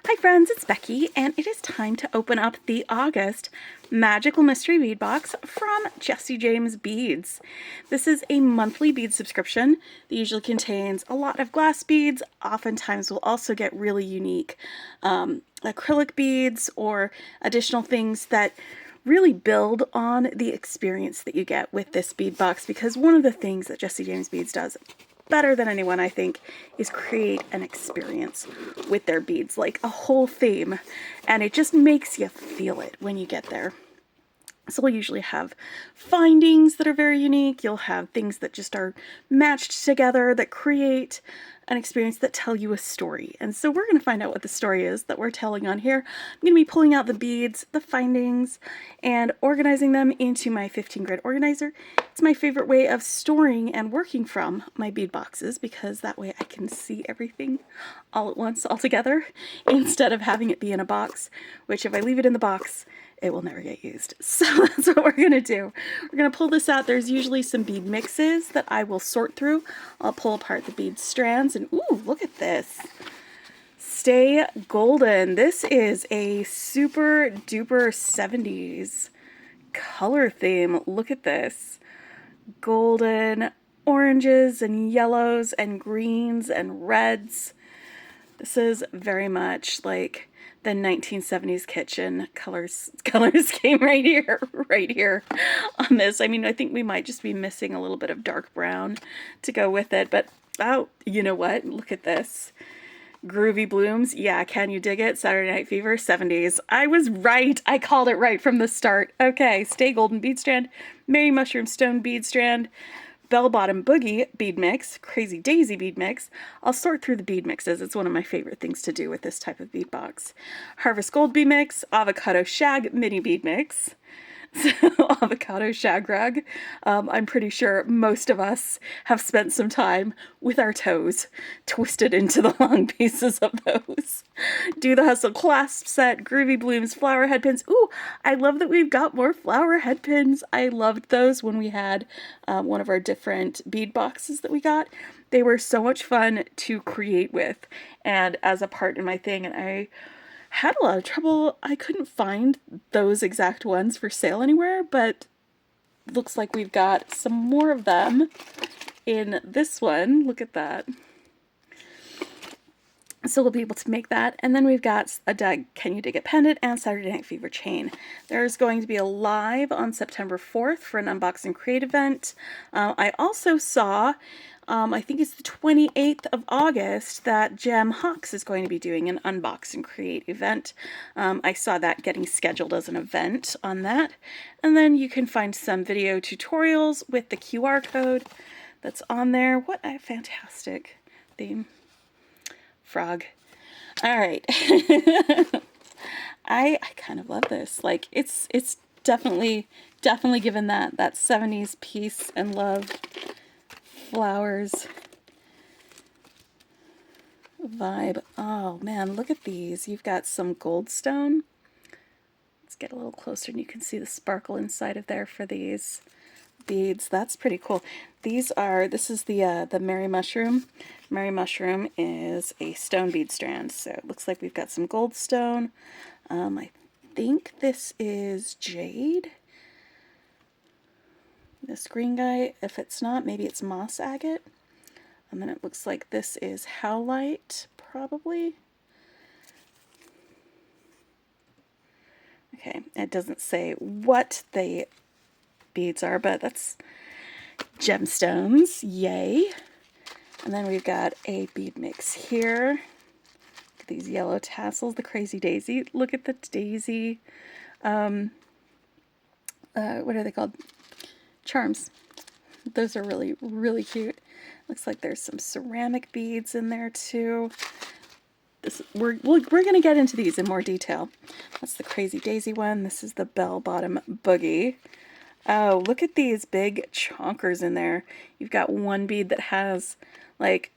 Hi friends, it's Becky, and it is time to open up the August Magical Mystery Bead Box from Jesse James Beads. This is a monthly bead subscription that usually contains a lot of glass beads. Oftentimes we'll also get really unique acrylic beads or additional things that really build on the experience that you get with this bead box, because one of the things that Jesse James Beads does better than anyone, I think, is create an experience with their beads, like a whole theme, and it just makes you feel it when you get there. So we'll usually have findings that are very unique. You'll have things that just are matched together that create an experience that tell you a story. And so we're going to find out what the story is that we're telling on here. I'm going to be pulling out the beads, the findings, and organizing them into my 15 grid organizer. It's my favorite way of storing and working from my bead boxes, because that way I can see everything all at once, all together, instead of having it be in a box, which if I leave it in the box, it will never get used. So that's what we're going to do. We're going to pull this out. There's usually some bead mixes that I will sort through. I'll pull apart the bead strands, and ooh, look at this. Stay Golden. This is a super duper 70s color theme. Look at this. Golden, oranges and yellows and greens and reds. This is very much like the 1970s kitchen color scheme right here on this. I mean, I think we might just be missing a little bit of dark brown to go with it, but oh, you know what? Look at this. Groovy Blooms. Yeah, can you dig it? Saturday Night Fever, 70s. I was right. I called it right from the start. Okay, Stay Golden bead strand, Mary Mushroom Stone bead strand, Bell Bottom Boogie bead mix, Crazy Daisy bead mix. I'll sort through the bead mixes. It's one of my favorite things to do with this type of bead box. Harvest Gold bead mix, Avocado Shag mini bead mix. So, avocado shag rug. I'm pretty sure most of us have spent some time with our toes twisted into the long pieces of those. Do the Hustle clasp set, Groovy Blooms flower head pins. Ooh, I love that we've got more flower head pins. I loved those when we had one of our different bead boxes that we got. They were so much fun to create with and as a part in my thing, and I had a lot of trouble. I couldn't find those exact ones for sale anywhere, but looks like we've got some more of them in this one. Look at that. So we'll be able to make that. And then we've got a Can You Dig It pendant and Saturday Night Fever chain. There's going to be a live on September 4th for an Unbox and Create event. I also saw I think it's the 28th of August that Gem Hawks is going to be doing an Unbox and Create event. I saw that getting scheduled as an event on that. And then you can find some video tutorials with the QR code that's on there. What a fantastic theme. Frog. All right. I kind of love this. Like, it's definitely given that 70s peace and love flowers vibe. Oh man, look at these. You've got some goldstone. Let's get a little closer and you can see the sparkle inside of there for these beads. That's pretty cool. This is the Mary Mushroom. Mary Mushroom is a stone bead strand, so it looks like we've got some goldstone. I think this is jade. This green guy, if it's not, maybe it's moss agate. And then it looks like this is howlite, probably. Okay, it doesn't say what the beads are, but that's gemstones, yay. And then we've got a bead mix here. Look at these yellow tassels, the Crazy Daisy. Look at the daisy. What are they called? Charms. Those are really, really cute. Looks like there's some ceramic beads in there too. We're going to get into these in more detail. That's the Crazy Daisy one. This is the Bell Bottom Boogie. Oh, look at these big chonkers in there. You've got one bead that has, like,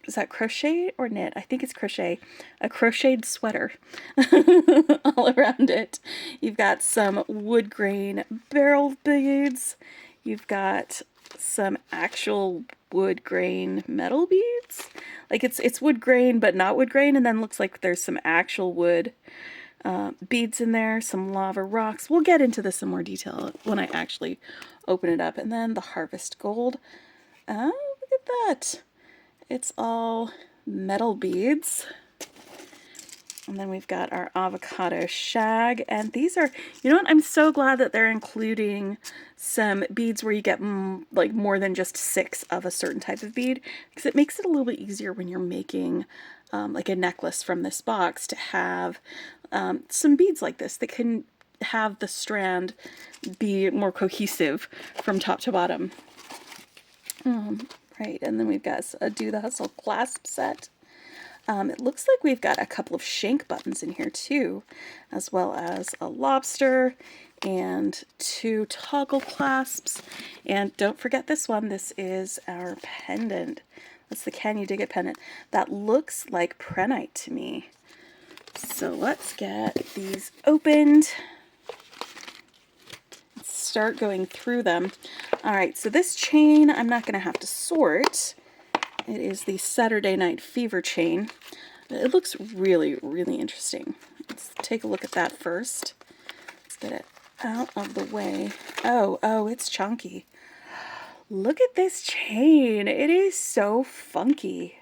is that crochet or knit? I think it's crochet. A crocheted sweater all around it. You've got some wood grain barrel beads. You've got some actual wood grain metal beads. Like it's wood grain but not wood grain, and then looks like there's some actual wood beads in there, some lava rocks. We'll get into this in more detail when I actually open it up. And then the harvest gold. Oh, look at that. It's all metal beads. And then we've got our avocado shag, and these are, you know what, I'm so glad that they're including some beads where you get like more than just 6 of a certain type of bead, because it makes it a little bit easier when you're making like a necklace from this box to have some beads like this that can have the strand be more cohesive from top to bottom. Right, and then we've got a Do the Hustle clasp set. It looks like we've got a couple of shank buttons in here too, as well as a lobster and 2 toggle clasps. And don't forget this one. This is our pendant. That's the Can You Dig It pendant. That looks like prenite to me. So let's get these opened. Let's start going through them. All right, so this chain I'm not going to have to sort. It is the Saturday Night Fever chain. It looks really, really interesting. Let's take a look at that first. Let's get it out of the way. Oh, it's chunky. Look at this chain. It is so funky.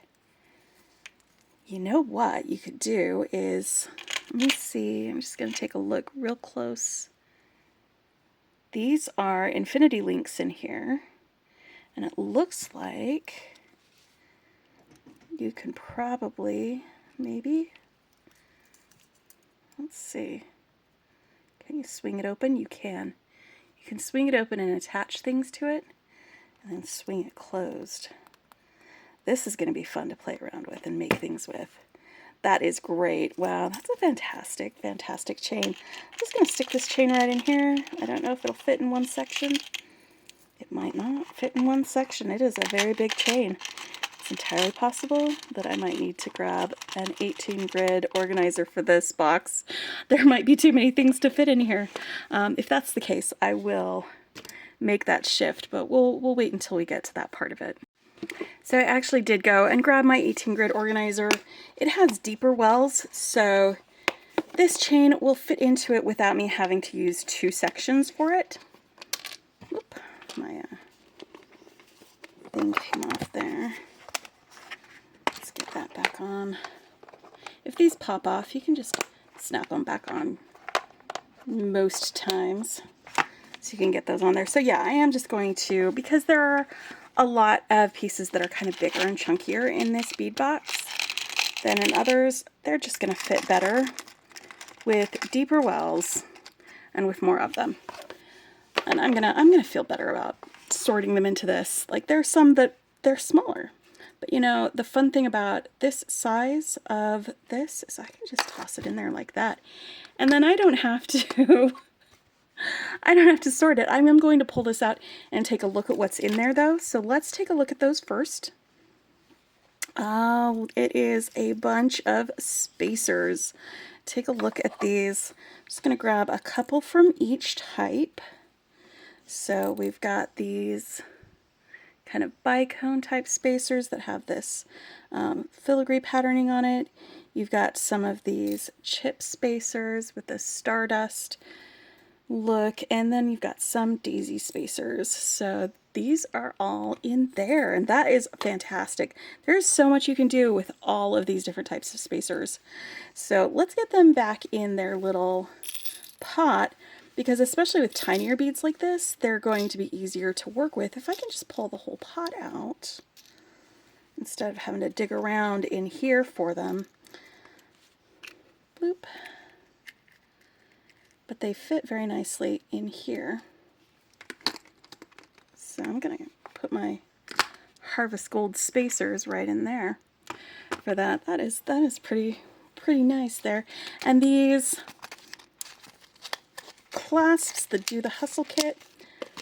You know what you could do is, let me see, I'm just going to take a look real close. These are infinity links in here, and it looks like you can probably, maybe, let's see, can you swing it open? You can. You can swing it open and attach things to it, and then swing it closed. This is going to be fun to play around with and make things with. That is great. Wow, that's a fantastic, fantastic chain. I'm just going to stick this chain right in here. I don't know if it'll fit in one section. It might not fit in one section. It is a very big chain. It's entirely possible that I might need to grab an 18 grid organizer for this box. There might be too many things to fit in here. If that's the case, I will make that shift, but we'll wait until we get to that part of it. So I actually did go and grab my 18 grid organizer. It has deeper wells, so this chain will fit into it without me having to use 2 sections for it. Oop, my thing came off there. Let's get that back on. If these pop off, you can just snap them back on most times, so you can get those on there. So yeah, I am just going to, because there are a lot of pieces that are kind of bigger and chunkier in this bead box than in others, they're just going to fit better with deeper wells and with more of them. And I'm gonna feel better about sorting them into this. Like, there's some that they're smaller, but you know, the fun thing about this size of this is I can just toss it in there like that, and then I don't have to I don't have to sort it. I'm going to pull this out and take a look at what's in there though. So let's take a look at those first. It is a bunch of spacers. Take a look at these. I'm just going to grab a couple from each type. So we've got these kind of bicone type spacers that have this filigree patterning on it. You've got some of these chip spacers with this stardust look, and then you've got some daisy spacers. So these are all in there, and that is fantastic. There's so much you can do with all of these different types of spacers. So let's get them back in their little pot, because especially with tinier beads like this, they're going to be easier to work with if I can just pull the whole pot out instead of having to dig around in here for them. Bloop. But they fit very nicely in here. So I'm going to put my Harvest Gold spacers right in there for that. That is pretty nice there. And these clasps, the Do the Hustle kit,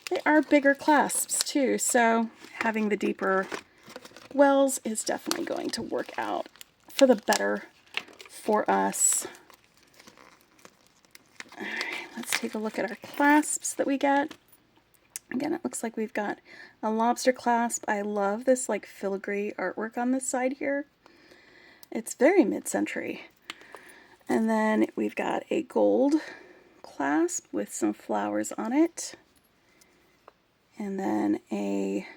they are bigger clasps too, so having the deeper wells is definitely going to work out for the better for us. Alright, let's take a look at our clasps that we get. Again, it looks like we've got a lobster clasp. I love this like filigree artwork on this side here. It's very mid-century. And then we've got a gold clasp with some flowers on it. And then a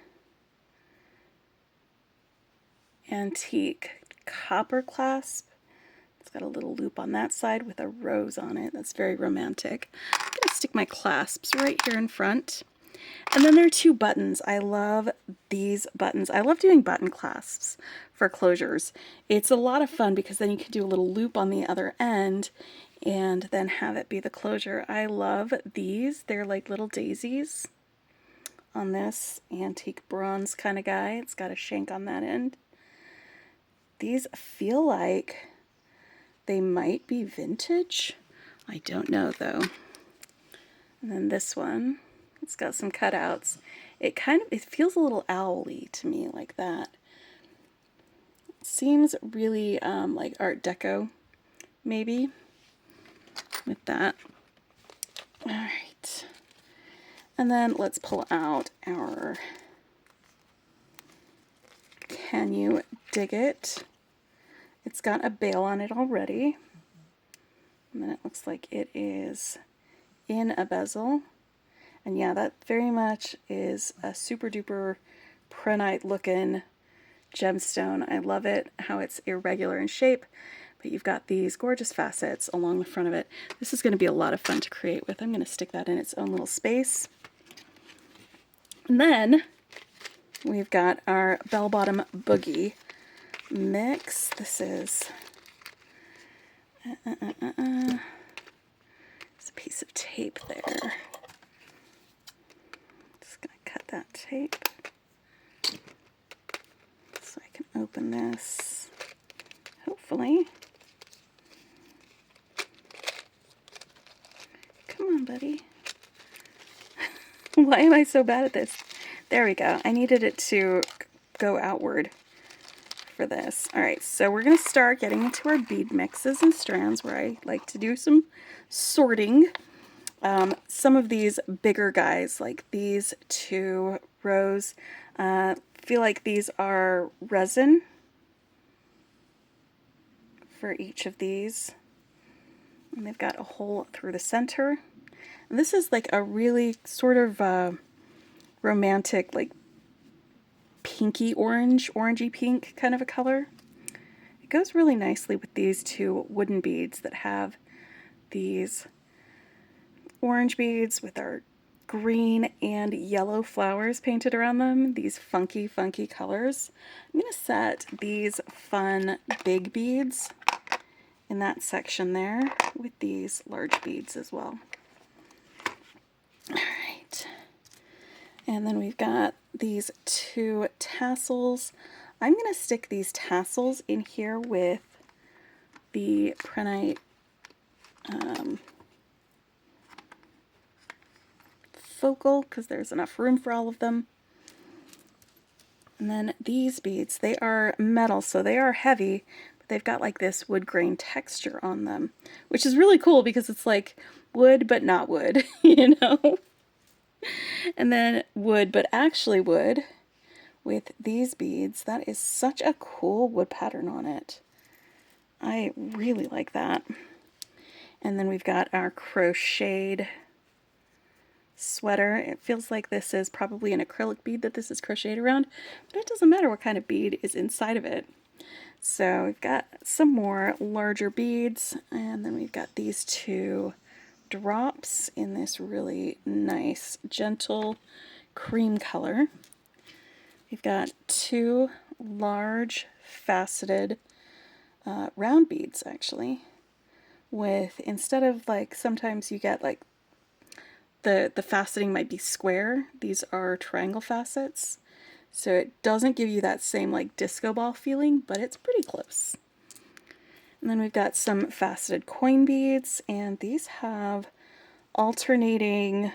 antique copper clasp. It's got a little loop on that side with a rose on it. That's very romantic. I'm going to stick my clasps right here in front. And then there are two buttons. I love these buttons. I love doing button clasps for closures. It's a lot of fun because then you can do a little loop on the other end and then have it be the closure. I love these. They're like little daisies on this antique bronze kind of guy. It's got a shank on that end. These feel like they might be vintage. I don't know though. And then this one, it's got some cutouts. It feels a little owl-y to me, like that. It seems really like Art Deco, maybe, with that. All right. And then let's pull out our Can You Dig It? It's got a bail on it already. And then it looks like it is in a bezel. And yeah, that very much is a super duper prenite looking gemstone. I love it, how it's irregular in shape, but you've got these gorgeous facets along the front of it. This is going to be a lot of fun to create with. I'm going to stick that in its own little space. And then we've got our Bell Bottom Boogie mix. This is there's a piece of tape there. Just gonna cut that tape so I can open this, hopefully. Come on, buddy. Why am I so bad at this? There we go. I needed it to go outward for this. All right, so we're going to start getting into our bead mixes and strands where I like to do some sorting. Some of these bigger guys, like these two rows, feel like these are resin for each of these. And they've got a hole through the center. And this is like a really sort of romantic, like pinky orange, orangey pink kind of a color. It goes really nicely with these two wooden beads that have these orange beads with our green and yellow flowers painted around them, these funky, funky colors. I'm going to set these fun big beads in that section there with these large beads as well. All right. And then we've got these two tassels. I'm going to stick these tassels in here with the prenite focal because there's enough room for all of them. And then these beads, they are metal, so they are heavy, but they've got like this wood grain texture on them, which is really cool because it's like wood but not wood, you know? And then wood but actually wood with these beads. That is such a cool wood pattern on it. I really like that. And then we've got our crocheted sweater. It feels like this is probably an acrylic bead that this is crocheted around, but it doesn't matter what kind of bead is inside of it. So we've got some more larger beads, and then we've got these two drops in this really nice, gentle cream color. We've got two large faceted round beads, actually, with, instead of like, sometimes you get like the faceting might be square, these are triangle facets. So it doesn't give you that same like disco ball feeling, but it's pretty close. And then we've got some faceted coin beads, and these have alternating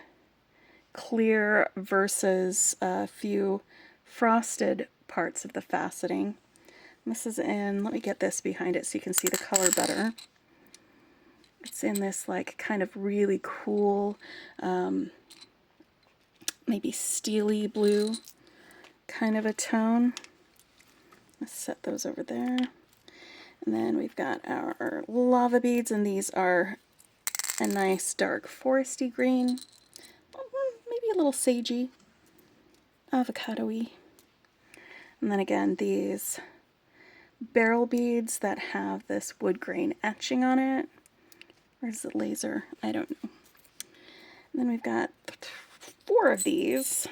clear versus a few frosted parts of the faceting. And this is in, let me get this behind it so you can see the color better. It's in this like kind of really cool maybe steely blue kind of a tone. Let's set those over there. And then we've got our lava beads, and these are a nice dark foresty green, maybe a little sagey, avocado-y. And then again, these barrel beads that have this wood grain etching on it. Or is it laser? I don't know. And then we've got 4 of these.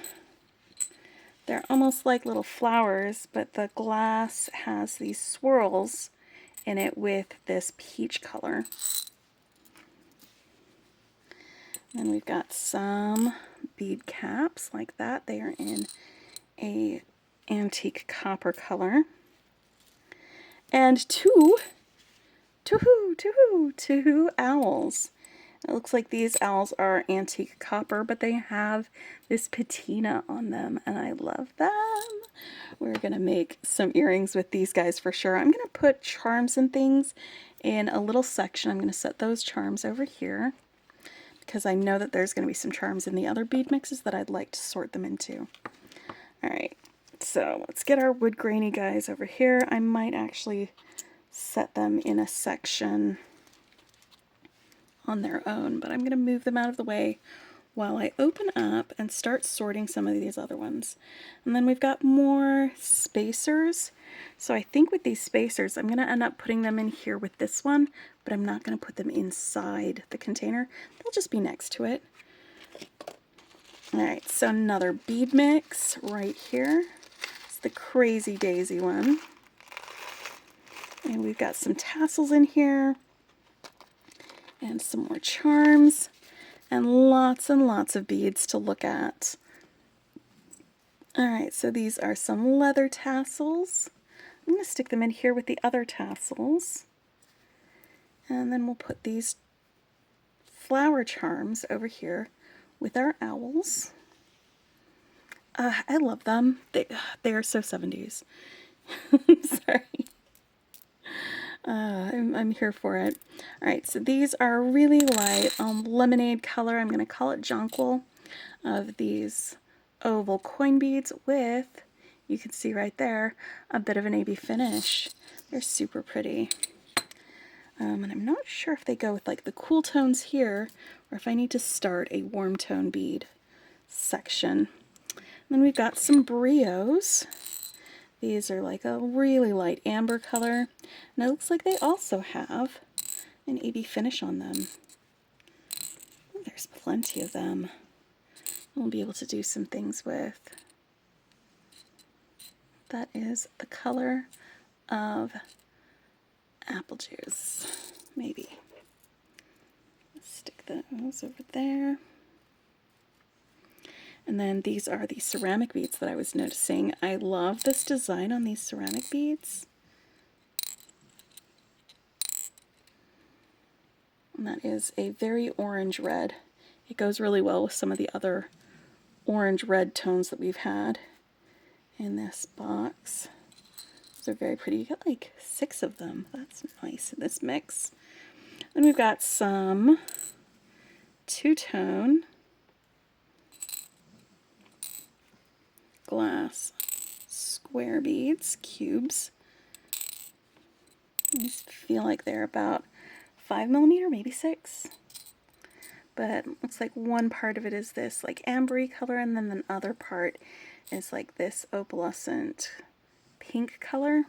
They're almost like little flowers, but the glass has these swirls in it with this peach color. And we've got some bead caps like that. They are in a antique copper color. And two owls. It looks like these owls are antique copper, but they have this patina on them, and I love them. We're going to make some earrings with these guys for sure. I'm going to put charms and things in a little section. I'm going to set those charms over here because I know that there's going to be some charms in the other bead mixes that I'd like to sort them into. Alright, so let's get our wood grainy guys over here. I might actually set them in a section on their own, but I'm going to move them out of the way while I open up and start sorting some of these other ones. And then we've got more spacers. So I think with these spacers, I'm going to end up putting them in here with this one, but I'm not going to put them inside the container. They'll just be next to it. Alright, so another bead mix right here. It's the Crazy Daisy one. And we've got some tassels in here. And some more charms, and lots of beads to look at. Alright, so these are some leather tassels. I'm going to stick them in here with the other tassels. And then we'll put these flower charms over here with our owls. I love them. They are so 70s. Sorry. I'm here for it. Alright, so these are really light lemonade color. I'm going to call it jonquil, of these oval coin beads with, you can see right there, a bit of an AB finish. They're super pretty. And I'm not sure if they go with like the cool tones here, or if I need to start a warm tone bead section. And then we've got some brios. These are like a really light amber color, and it looks like they also have an AB finish on them. Oh, there's plenty of them. We'll be able to do some things with. That is the color of apple juice, maybe. Let's stick those over there. And then these are the ceramic beads that I was noticing. I love this design on these ceramic beads. And that is a very orange red. It goes really well with some of the other orange red tones that we've had in this box. These are very pretty. You got like 6 of them. That's nice in this mix. Then we've got some two-tone glass square beads, cubes. These feel like they're about 5mm, maybe 6. But it looks like one part of it is this like ambery color, and then the other part is like this opalescent pink color.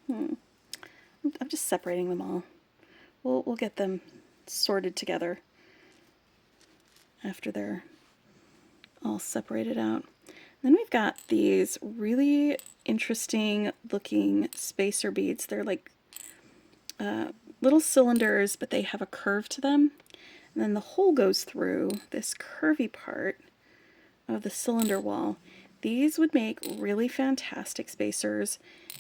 I'm just separating them all. We'll get them sorted together after they're all separated out. Then we've got these really interesting looking spacer beads. They're like little cylinders, but they have a curve to them. And then the hole goes through this curvy part of the cylinder wall. These would make really fantastic spacers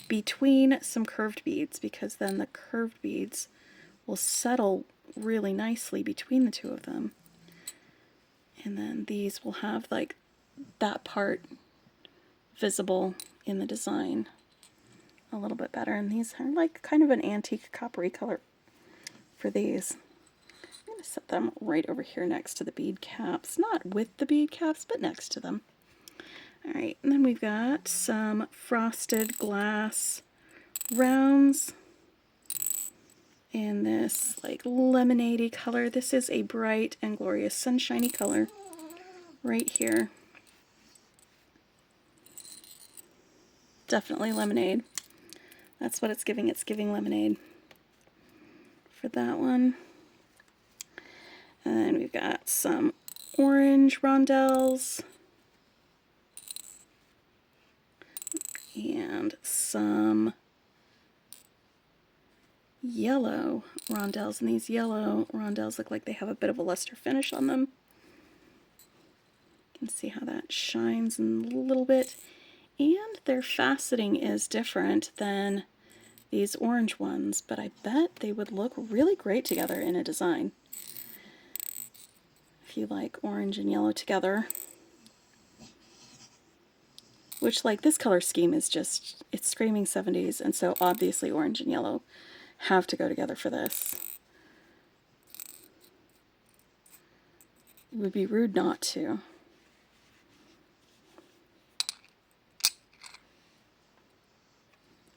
between some curved beads, because then the curved beads will settle really nicely between the two of them. And then these will have like that part visible in the design a little bit better. And these are like kind of an antique coppery color for these. I'm going to set them right over here next to the bead caps. Not with the bead caps, but next to them. Alright, and then we've got some frosted glass rounds in this like lemonade-y color. This is a bright and glorious sunshiny color right here. Definitely lemonade. That's what it's giving. It's giving lemonade for that one. And then we've got some orange rondelles and some yellow rondelles. And these yellow rondelles look like they have a bit of a luster finish on them. You can see how that shines in a little bit. And their faceting is different than these orange ones, but I bet they would look really great together in a design. If you like orange and yellow together. Which, like, this color scheme is just, it's screaming 70s, and so obviously orange and yellow have to go together for this. It would be rude not to.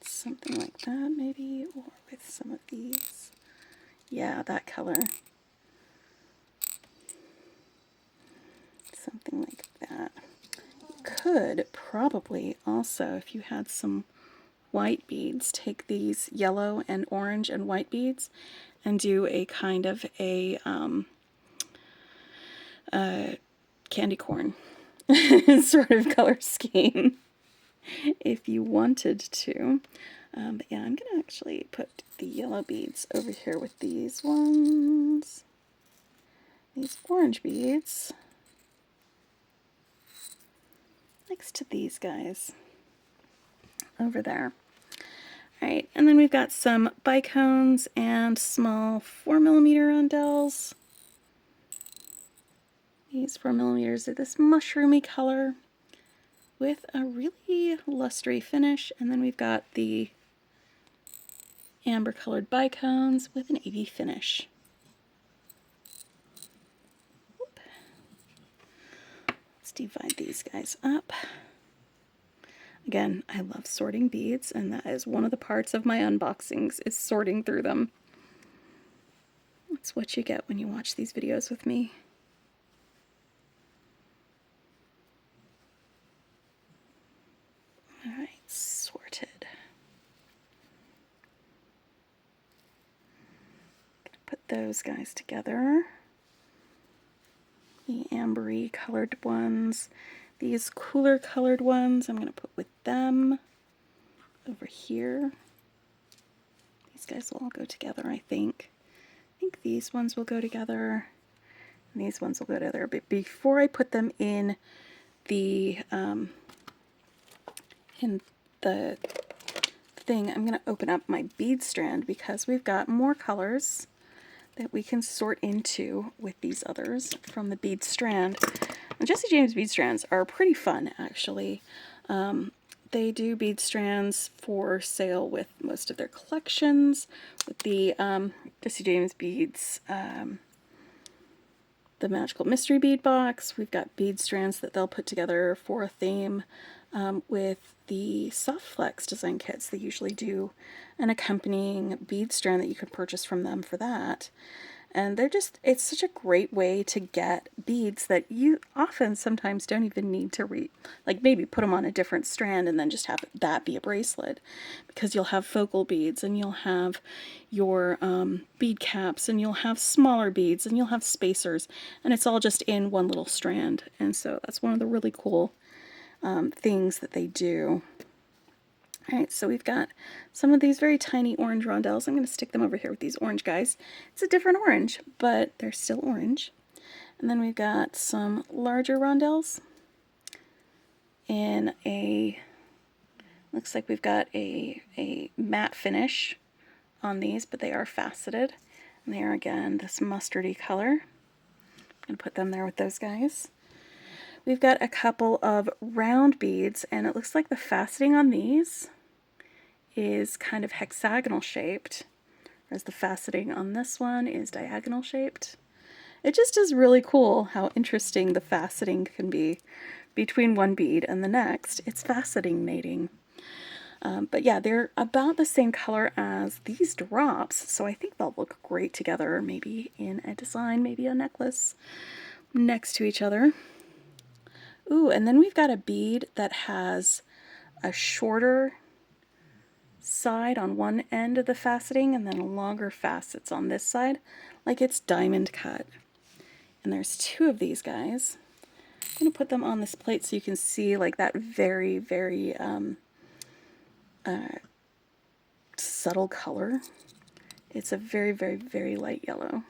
Something like that, maybe, or with some of these. Yeah, that color. Something like that. You could probably also, if you had some white beads, take these yellow and orange and white beads and do a kind of a candy corn sort of color scheme if you wanted to. But yeah, I'm going to actually put the yellow beads over here with these ones. These orange beads next to these guys over there. Alright, and then we've got some bicones and small 4mm rondelles. These 4mm are this mushroomy color with a really lustery finish, and then we've got the amber colored bicones with an 80 finish. Oop. Let's divide these guys up. Again, I love sorting beads, and that is one of the parts of my unboxings, is sorting through them. That's what you get when you watch these videos with me. Alright, sorted. Gonna put those guys together. The ambery colored ones. These cooler colored ones I'm going to put with them over here. These guys will all go together, I think. I think these ones will go together, and these ones will go together. But before I put them in the thing, I'm going to open up my bead strand because we've got more colors that we can sort into with these others from the bead strand. And Jessie James bead strands are pretty fun, actually. They do bead strands for sale with most of their collections. With the Jessie James beads, the Magical Mystery Bead Box, we've got bead strands that they'll put together for a theme. With the Soft Flex design kits, they usually do an accompanying bead strand that you can purchase from them for that. And they're just, it's such a great way to get beads that you often sometimes don't even need to like maybe put them on a different strand and then just have that be a bracelet, because you'll have focal beads and you'll have your bead caps and you'll have smaller beads and you'll have spacers, and it's all just in one little strand. And so that's one of the really cool things that they do. Alright, so we've got some of these very tiny orange rondelles. I'm going to stick them over here with these orange guys. It's a different orange, but they're still orange. And then we've got some larger rondelles in a, looks like we've got a matte finish on these, but they are faceted. And they are, again, this mustardy color. I'm going to put them there with those guys. We've got a couple of round beads, and it looks like the faceting on these is kind of hexagonal shaped, whereas the faceting on this one is diagonal shaped. it just is really cool how interesting the faceting can be between one bead and the next. It's fascinating. But yeah, they're about the same color as these drops, so I think they'll look great together, maybe in a design, maybe a necklace next to each other. Ooh, and then we've got a bead that has a shorter side on one end of the faceting and then longer facets on this side, like it's diamond cut. And there's two of these guys. I'm going to put them on this plate so you can see like that very, very subtle color. It's a very, very, very light yellow.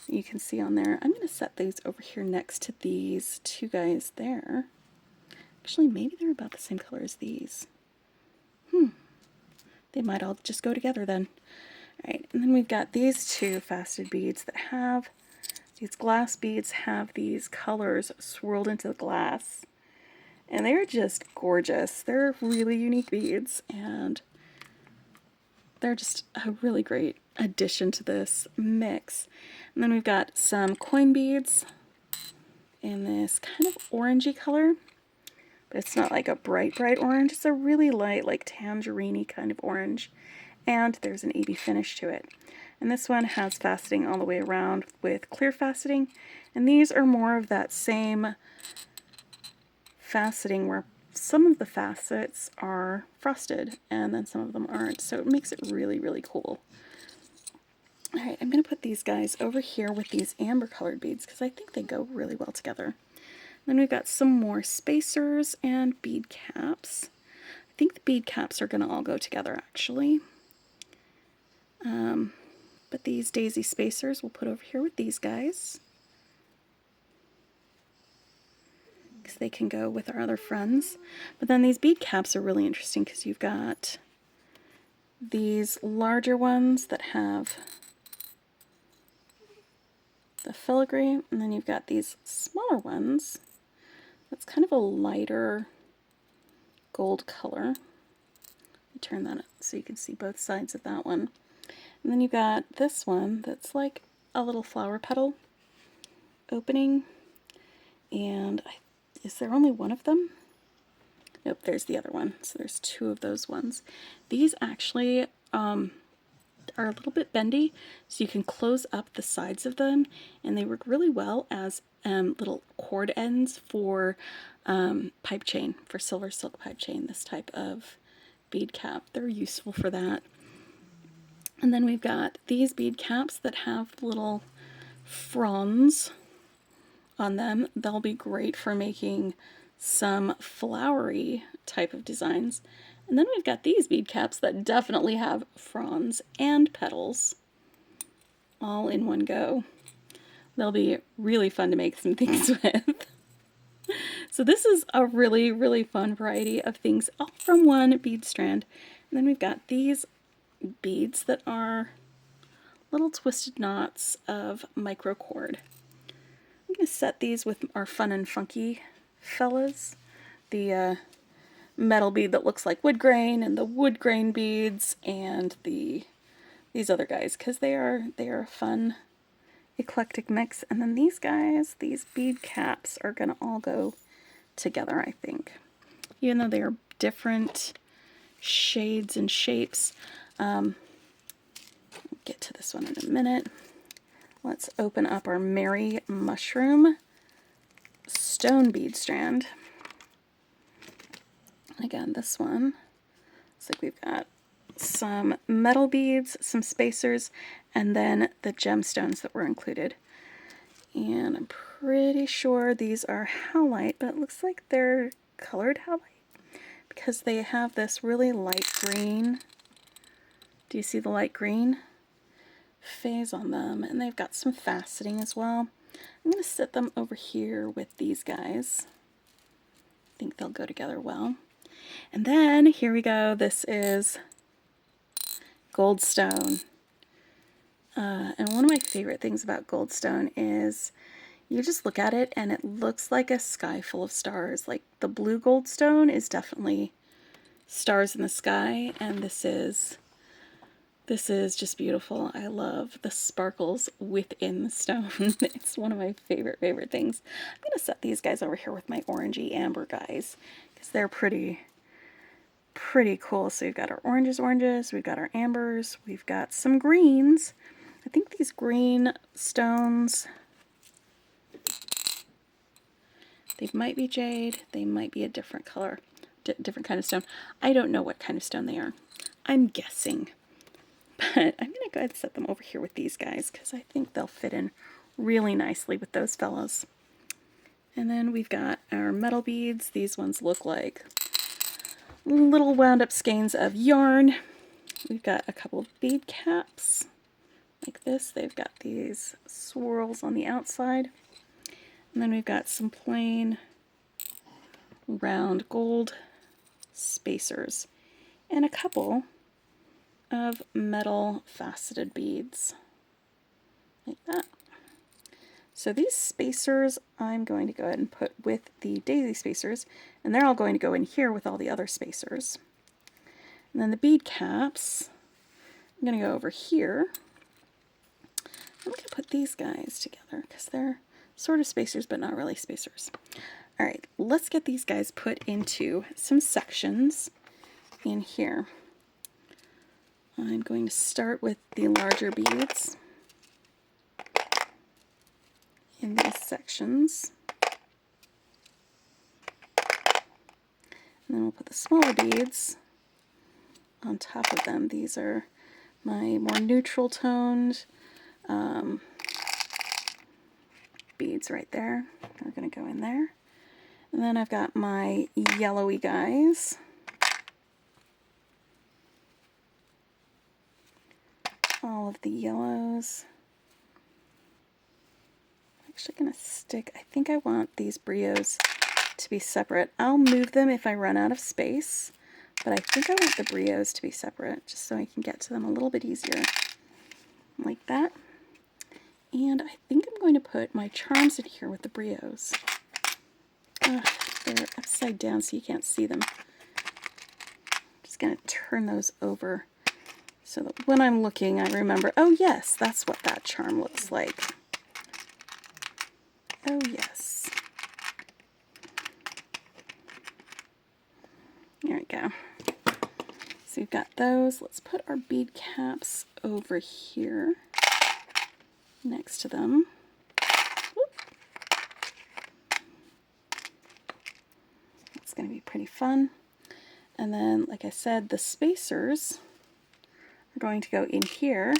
You can see on there. I'm going to set these over here next to these two guys there. Actually, maybe they're about the same color as these. They might all just go together then. All right, and then we've got these two faceted beads that have, these glass beads have these colors swirled into the glass. And they're just gorgeous. They're really unique beads, and they're just a really great addition to this mix. And then we've got some coin beads in this kind of orangey color. But it's not like a bright, bright orange. It's a really light, like tangerine-y kind of orange. And there's an AB finish to it. And this one has faceting all the way around with clear faceting. And these are more of that same faceting where some of the facets are frosted and then some of them aren't. So it makes it really, really cool. All right, I'm going to put these guys over here with these amber colored beads because I think they go really well together. Then we've got some more spacers and bead caps. I think the bead caps are going to all go together actually. But these daisy spacers we'll put over here with these guys, because they can go with our other friends. But then these bead caps are really interesting because you've got these larger ones that have the filigree, and then you've got these smaller ones that's kind of a lighter gold color. Let me turn that up so you can see both sides of that one. And then you've got this one that's like a little flower petal opening. And is there only one of them? Nope, there's the other one. So there's two of those ones. These actually are a little bit bendy, so you can close up the sides of them, and they work really well as little cord ends for pipe chain, for silver silk pipe chain, this type of bead cap. They're useful for that. And then we've got these bead caps that have little fronds on them. They'll be great for making some flowery type of designs. And then we've got these bead caps that definitely have fronds and petals all in one go. They'll be really fun to make some things with. So this is a really, really fun variety of things all from one bead strand. And then we've got these beads that are little twisted knots of microcord. I'm going to set these with our fun and funky fellas. The metal bead that looks like wood grain, and the wood grain beads, and these other guys, because they are a fun eclectic mix. And then these guys, these bead caps, are going to all go together, I think. Even though they are different shades and shapes. Get to this one in a minute. Let's open up our Merry Mushroom stone bead strand. Again, this one looks like we've got some metal beads, some spacers, and then the gemstones that were included. And I'm pretty sure these are howlite, but it looks like they're colored howlite because they have this really light green. Do you see the light green phase on them? And they've got some faceting as well. I'm going to set them over here with these guys. I think they'll go together well. And then here we go. This is goldstone. And one of my favorite things about goldstone is you just look at it and it looks like a sky full of stars. Like the blue goldstone is definitely stars in the sky, and this is This is just beautiful. I love the sparkles within the stone. It's one of my favorite things. I'm going to set these guys over here with my orangey amber guys because they're pretty cool. So we've got our oranges, we've got our ambers, we've got some greens. I think these green stones, they might be jade, they might be a different color, different kind of stone. I don't know what kind of stone they are. I'm guessing. But I'm going to go ahead and set them over here with these guys because I think they'll fit in really nicely with those fellows. And then we've got our metal beads. These ones look like little wound up skeins of yarn. We've got a couple of bead caps like this. They've got these swirls on the outside. And then we've got some plain round gold spacers and a couple of metal faceted beads like that. So these spacers I'm going to go ahead and put with the daisy spacers, and they're all going to go in here with all the other spacers. And then the bead caps, I'm going to go over here. I'm going to put these guys together because they're sort of spacers but not really spacers. Alright, let's get these guys put into some sections in here. I'm going to start with the larger beads in these sections. And then we'll put the smaller beads on top of them. These are my more neutral toned beads right there. They're going to go in there. And then I've got my yellowy guys. All of the yellows. I'm actually going to stick, I think I want these brios to be separate. I'll move them if I run out of space, but I think I want the brios to be separate just so I can get to them a little bit easier. Like that. And I think I'm going to put my charms in here with the brios. They're upside down so you can't see them. I'm just going to turn those over so that when I'm looking I remember, oh yes, that's what that charm looks like. Oh yes. There we go. So we've got those. Let's put our bead caps over here next to them. Whoop. It's going to be pretty fun. And then, like I said, the spacers are going to go in here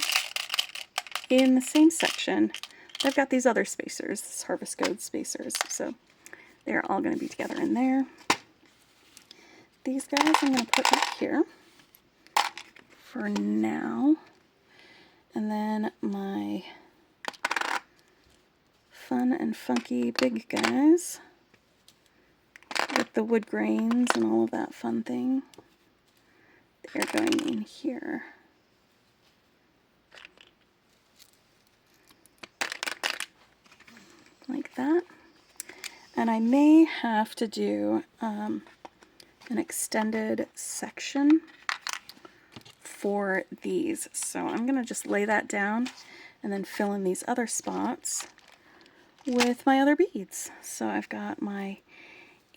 in the same section. I've got these other spacers, this Harvest Gold spacers, so they're all going to be together in there. These guys I'm going to put up here for now. And then my fun and funky big guys with the wood grains and all of that fun thing, they're going in here. Like that. And I may have to do an extended section for these. So I'm going to just lay that down and then fill in these other spots with my other beads. So I've got my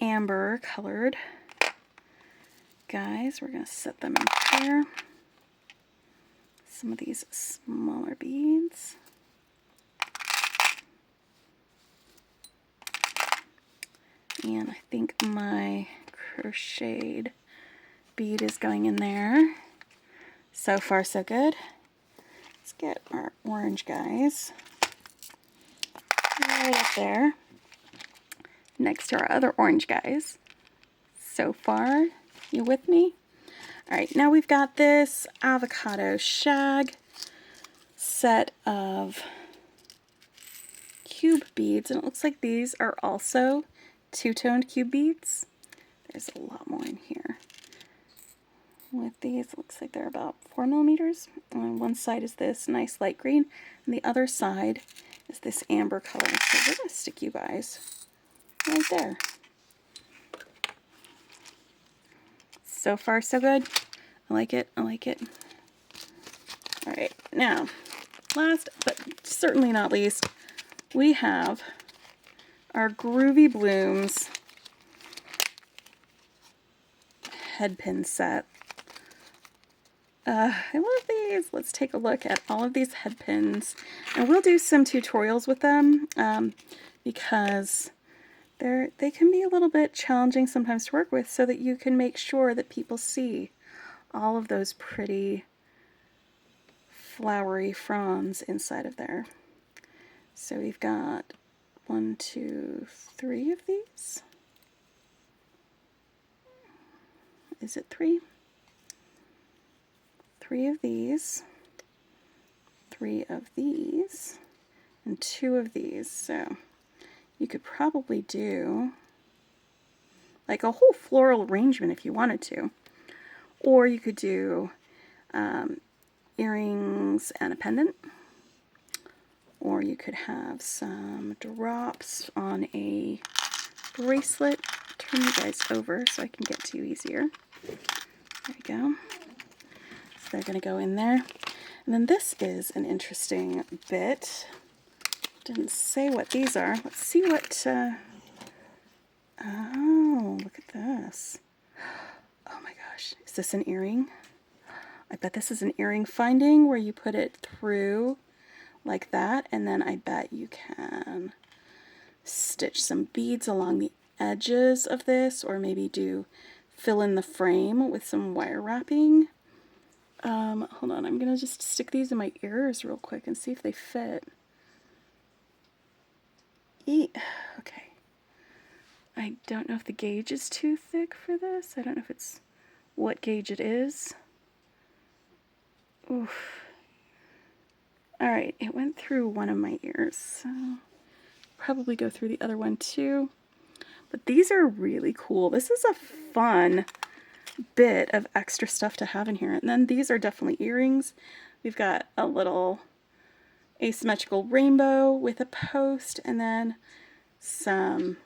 amber colored guys. We're going to set them in here. Some of these smaller beads. And I think my crocheted bead is going in there. So far, so good. Let's get our orange guys right up there next to our other orange guys. So far, you with me? All right, now we've got this avocado shag set of cube beads, and it looks like these are also two-toned cube beads. There's a lot more in here. With these, it looks like they're about 4 millimeters. On one side is this nice light green, and the other side is this amber color. So we're going to stick you guys right there. So far, so good. I like it. I like it. All right, now, last but certainly not least, we have our Groovy Blooms head pin set. I love these. Let's take a look at all of these head pins, and we'll do some tutorials with them because they can be a little bit challenging sometimes to work with, so that you can make sure that people see all of those pretty flowery fronds inside of there. So we've got 1, 2, 3 of these. Is it 3? 3 of these, 3 of these, and 2 of these. So you could probably do like a whole floral arrangement if you wanted to. Or you could do earrings and a pendant. Or you could have some drops on a bracelet. Turn you guys over so I can get to you easier. There we go. So they're going to go in there. And then this is an interesting bit. Didn't say what these are. Let's see what... oh, look at this. Oh my gosh. Is this an earring? I bet this is an earring finding where you put it through like that, and then I bet you can stitch some beads along the edges of this, or maybe fill in the frame with some wire wrapping. Hold on, I'm gonna just stick these in my ears real quick and see if they fit. Okay. I don't know if the gauge is too thick for this. I don't know if it's what gauge it is. Oof. Alright, it went through one of my ears, so probably go through the other one too. But these are really cool. This is a fun bit of extra stuff to have in here. And then these are definitely earrings. We've got a little asymmetrical rainbow with a post, and then some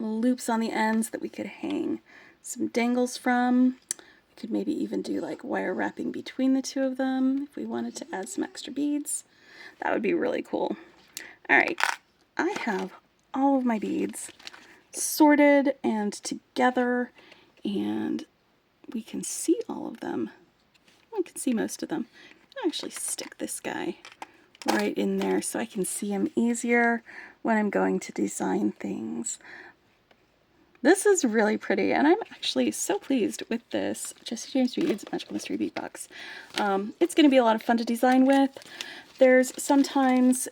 loops on the ends that we could hang some dangles from. We could maybe even do like wire wrapping between the two of them if we wanted to add some extra beads. That would be really cool. Alright, I have all of my beads sorted and together, and we can see all of them. I can see most of them. I'll actually stick this guy right in there so I can see him easier when I'm going to design things. This is really pretty, and I'm actually so pleased with this Jessie James Beads Magical Mystery Bead Box. It's going to be a lot of fun to design with. There's sometimes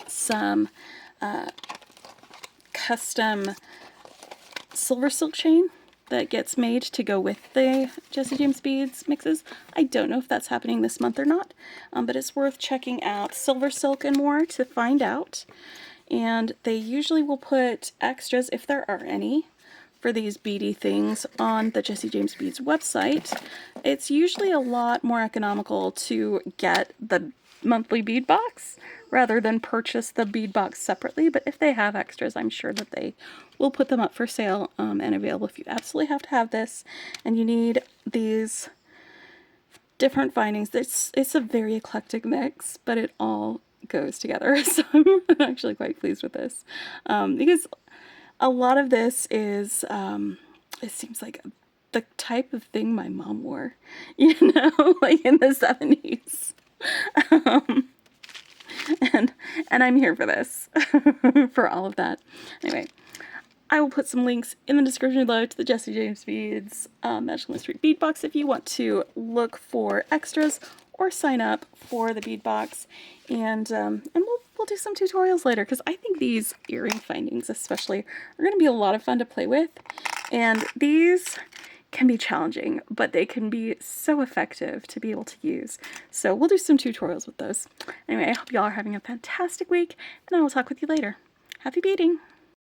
some custom silver silk chain that gets made to go with the Jessie James Beads mixes. I don't know if that's happening this month or not, but it's worth checking out Silver Silk and More to find out. And they usually will put extras, if there are any, for these beady things on the Jessie James Beads website. It's usually a lot more economical to get the monthly bead box rather than purchase the bead box separately, but if they have extras, I'm sure that they will put them up for sale and available if you absolutely have to have this and you need these different findings. It's a very eclectic mix, but it all goes together, so I'm actually quite pleased with this because a lot of this is it seems like the type of thing my mom wore, you know, like in the 70s. And I'm here for this, for all of that. Anyway, I will put some links in the description below to the Jessie James Beads Magical Mystery Bead Box if you want to look for extras or sign up for the bead box. And we'll do some tutorials later, because I think these earring findings especially are going to be a lot of fun to play with. And these can be challenging, but they can be so effective to be able to use. So we'll do some tutorials with those. Anyway, I hope y'all are having a fantastic week, and I will talk with you later. Happy beading!